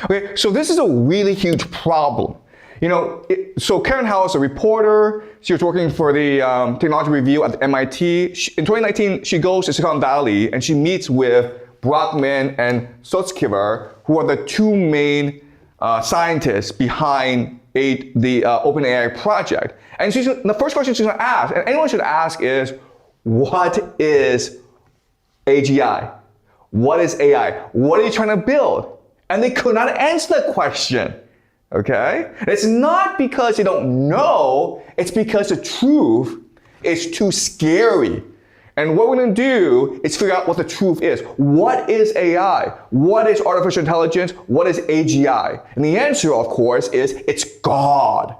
Okay, so this is a really huge problem. So Karen Howell is a reporter. She was working for the Technology Review at MIT. In 2019, she goes to Silicon Valley and she meets with Brockman and Sotkiver, who are the two main scientists behind the OpenAI project. And the first question she's going to ask, and anyone should ask, is, what is AGI? What is AI? What are you trying to build? And they could not answer that question. Okay? And it's not because they don't know, it's because the truth is too scary. And what we're going to do is figure out what the truth is. What is AI? What is artificial intelligence? What is AGI? And the answer, of course, is it's God.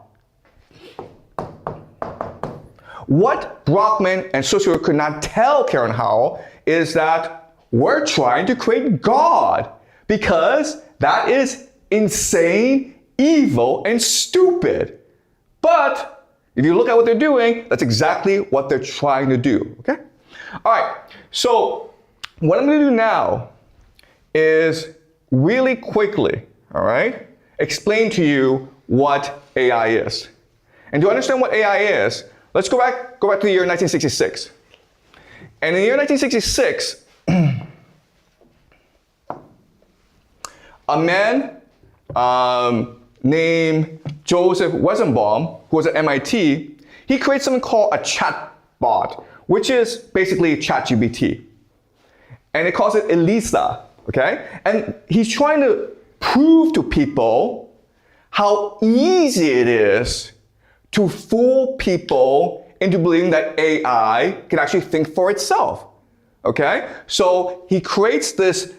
What Brockman and Sotkiver could not tell Karen Howell is that we're trying to create God, because that is insane, evil, and stupid. But if you look at what they're doing, that's exactly what they're trying to do, okay? All right, so what I'm going to do now is really quickly, all right, explain to you what AI is. And to understand what AI is, let's go back to the year 1966. And in the year 1966, a man named Joseph Weizenbaum, who was at MIT, he created something called a chatbot, which is basically ChatGPT. And it calls it ELISA, okay? And he's trying to prove to people how easy it is to fool people into believing that AI can actually think for itself, okay? So he creates this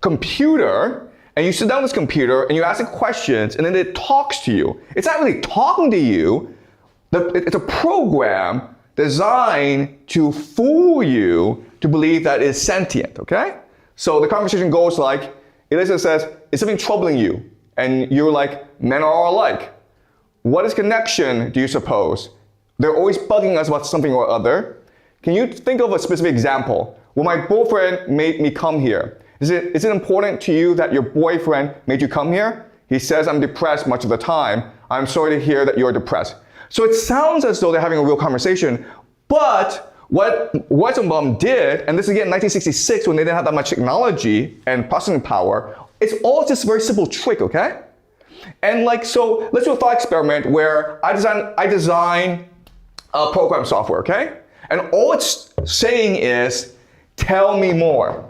computer, and you sit down with this computer and you ask it questions, and then it talks to you. It's not really talking to you. It's a program designed to fool you to believe that it's sentient, okay? So the conversation goes like, Elisa says, is something troubling you? And you're like, men are all alike. What is connection, do you suppose? They're always bugging us about something or other. Can you think of a specific example? Well, my boyfriend made me come here. Is it important to you that your boyfriend made you come here? He says I'm depressed much of the time. I'm sorry to hear that you're depressed. So it sounds as though they're having a real conversation, but what Weizenbaum did, and this is again 1966 when they didn't have that much technology and processing power, it's all just a very simple trick, okay? And so let's do a thought experiment where I design a program software, okay? And all it's saying is, tell me more.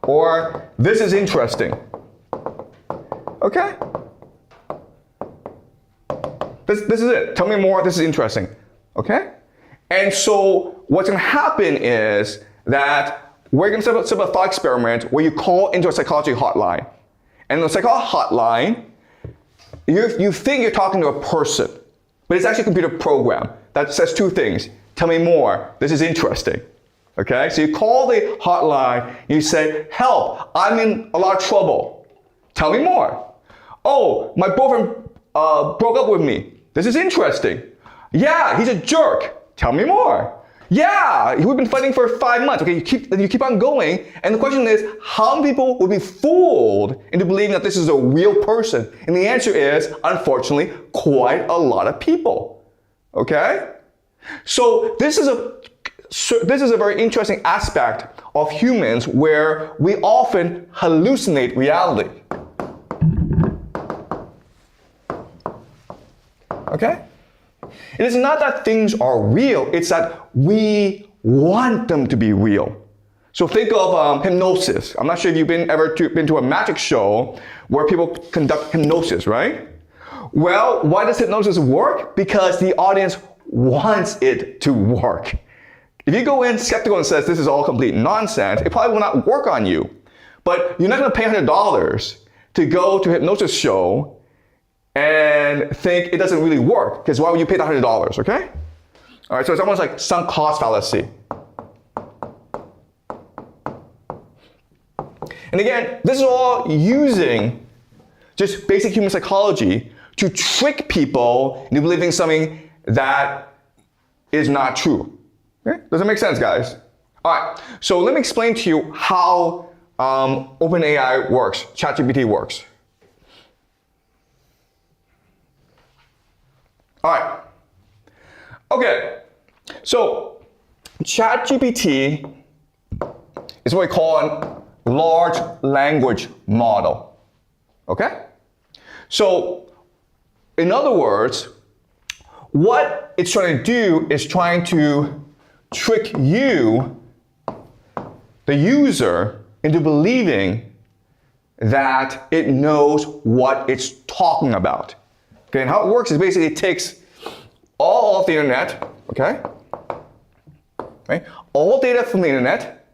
Or, this is interesting. Okay? This is it. Tell me more, this is interesting. Okay? And so what's going to happen is that we're going to set up a thought experiment where you call into a psychology hotline. And in the psychology hotline, you think you're talking to a person, but it's actually a computer program that says two things. Tell me more, this is interesting. Okay? So you call the hotline, you say, help, I'm in a lot of trouble. Tell me more. Oh, my boyfriend broke up with me. This is interesting. Yeah, he's a jerk. Tell me more. Yeah, we've been fighting for 5 months. Okay, you keep on going. And the question is, how many people will be fooled into believing that this is a real person? And the answer is, unfortunately, quite a lot of people. Okay? So this is a very interesting aspect of humans where we often hallucinate reality. Okay? It is not that things are real, it's that we want them to be real. So think of hypnosis. I'm not sure if you've ever been to a magic show where people conduct hypnosis, right? Well, why does hypnosis work? Because the audience wants it to work. If you go in skeptical and says this is all complete nonsense, it probably will not work on you. But you're not going to pay $100 to go to a hypnosis show and think it doesn't really work, because why would you pay the $100, okay? All right, so it's almost like sunk cost fallacy. And again, this is all using just basic human psychology to trick people into believing something that is not true. Okay? Does that make sense, guys? All right, so let me explain to you how OpenAI works, ChatGPT works. All right. Okay. So ChatGPT is what we call a large language model. Okay? So in other words, what it's trying to do is trying to trick you, the user, into believing that it knows what it's talking about. Okay, and how it works is basically it takes all of the internet, okay? Right? All data from the internet,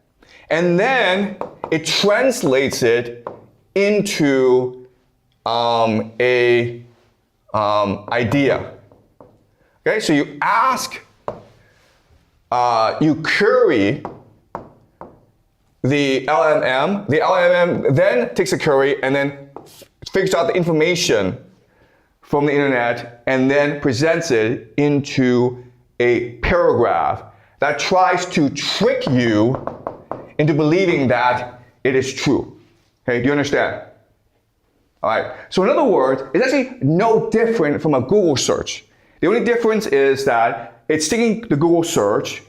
and then it translates it into a idea. Okay, so you ask, you query the LLM. The LLM then takes a query and then figures out the information from the internet and then presents it into a paragraph that tries to trick you into believing that it is true. Okay, do you understand? All right, so in other words, it's actually no different from a Google search. The only difference is that it's taking the Google search,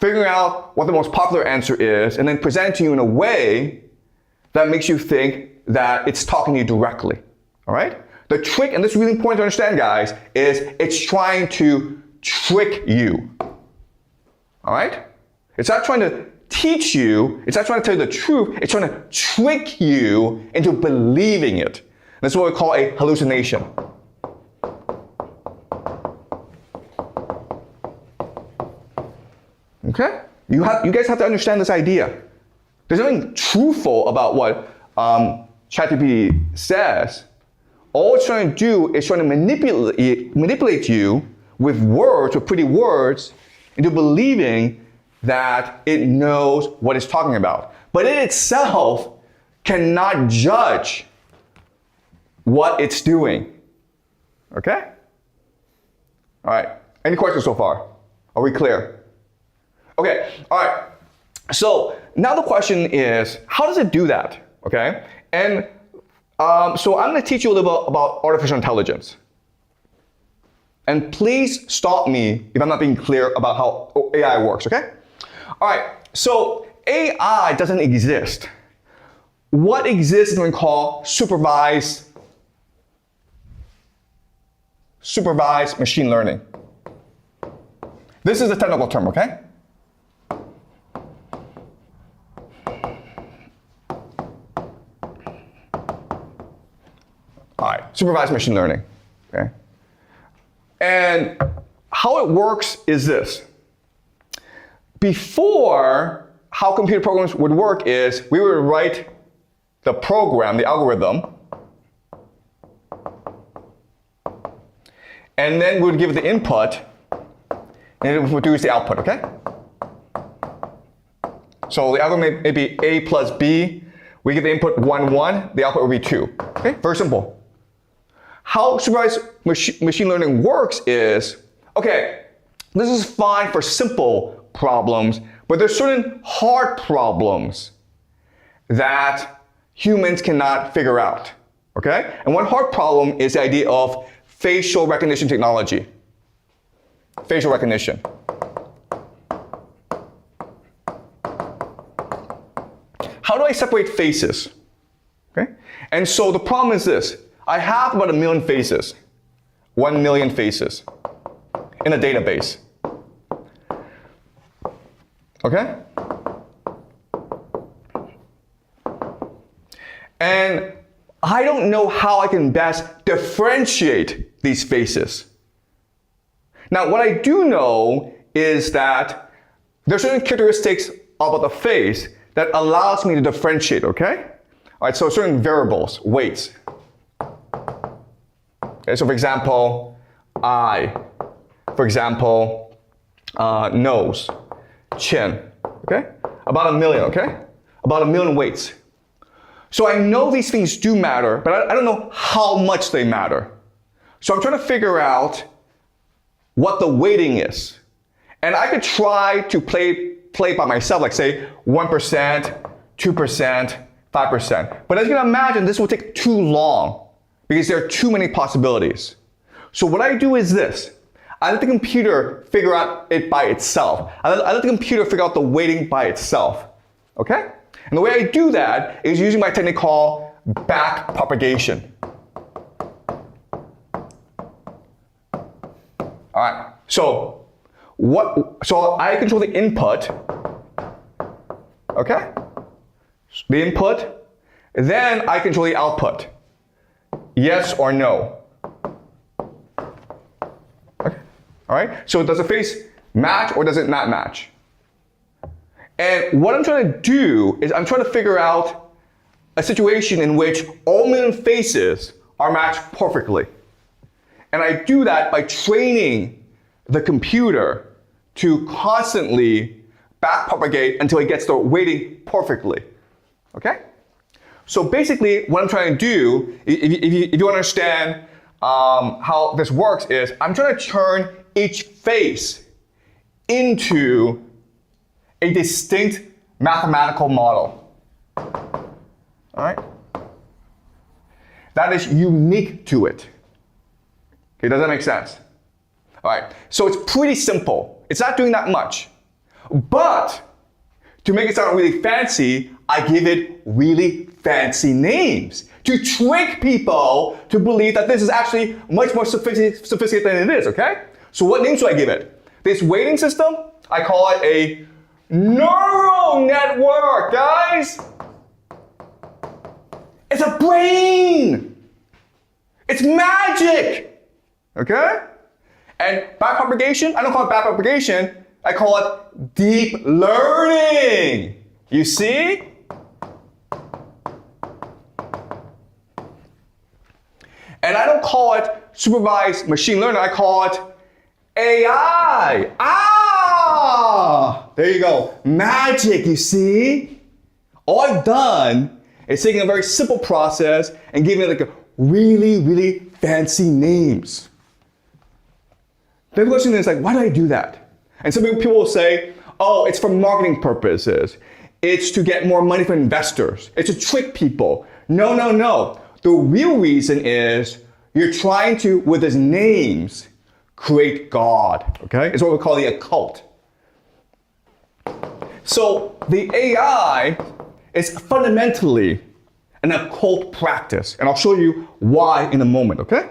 figuring out what the most popular answer is, and then presenting it to you in a way that makes you think that it's talking to you directly. All right? The trick, and this is really important to understand, guys, is it's trying to trick you. All right? It's not trying to teach you, it's not trying to tell you the truth, it's trying to trick you into believing it. That's what we call a hallucination. Okay? You guys have to understand this idea. There's nothing truthful about what ChatGPT says. All it's trying to do is trying to manipulate you with words, with pretty words, into believing that it knows what it's talking about. But it itself cannot judge what it's doing. Okay? All right. Any questions so far? Are we clear? Okay. All right. So now the question is, how does it do that? Okay? And so I'm going to teach you a little bit about artificial intelligence. And please stop me if I'm not being clear about how AI works, okay? All right, so AI doesn't exist. What exists is what we call supervised machine learning. This is the technical term, okay? All right, supervised machine learning, okay? And how it works is this. Before, how computer programs would work is we would write the program, the algorithm, and then we would give it the input, and it would produce the output, okay? So the algorithm may be A plus B. We get the input 1, 1. The output would be 2. Okay, very simple. How supervised machine learning works is, okay, this is fine for simple problems, but there's certain hard problems that humans cannot figure out, okay? And one hard problem is the idea of facial recognition technology. Facial recognition. How do I separate faces? Okay? And so the problem is this. I have about 1 million faces, 1 million faces in a database. Okay? And I don't know how I can best differentiate these faces. Now, what I do know is that there are certain characteristics about the face that allows me to differentiate, okay? All right, so certain variables, weights. Okay, so for example, eye. For example, nose, chin, okay? About 1 million, okay? About 1 million weights. So I know these things do matter, but I don't know how much they matter. So I'm trying to figure out what the weighting is. And I could try to play by myself, like say 1%, 2%, 5%. But as you can imagine, this will take too long because there are too many possibilities. So what I do is this. I let the computer figure out it by itself. I let the computer figure out the weighting by itself. Okay? And the way I do that is using my technique called back propagation. All right. So I control the input. Okay? The input. Then I control the output. Yes or no. Okay. All right? So does the face match or does it not match? And what I'm trying to do is I'm trying to figure out a situation in which all million faces are matched perfectly. And I do that by training the computer to constantly backpropagate until it gets the weighting perfectly. Okay? So basically, what I'm trying to do, if you understand how this works, is I'm trying to turn each face into a distinct mathematical model. All right? That is unique to it. Okay, does that make sense? All right, so it's pretty simple. It's not doing that much. But to make it sound really fancy, I give it really fancy names to trick people to believe that this is actually much more sophisticated than it is, okay? So what names do I give it? This weighting system, I call it a neural network, guys. It's a brain. It's magic, okay? And backpropagation, I don't call it backpropagation, I call it deep learning. You see? And I don't call it supervised machine learning, I call it AI. There you go. Magic, you see? All I've done is taking a very simple process and giving it like a really, really fancy names. The question is like, why do I do that? And some people will say, oh, it's for marketing purposes. It's to get more money from investors. It's to trick people. No, no, no. The real reason is you're trying to, with his names, create God, okay? It's what we call the occult. So the AI is fundamentally an occult practice, and I'll show you why in a moment, okay?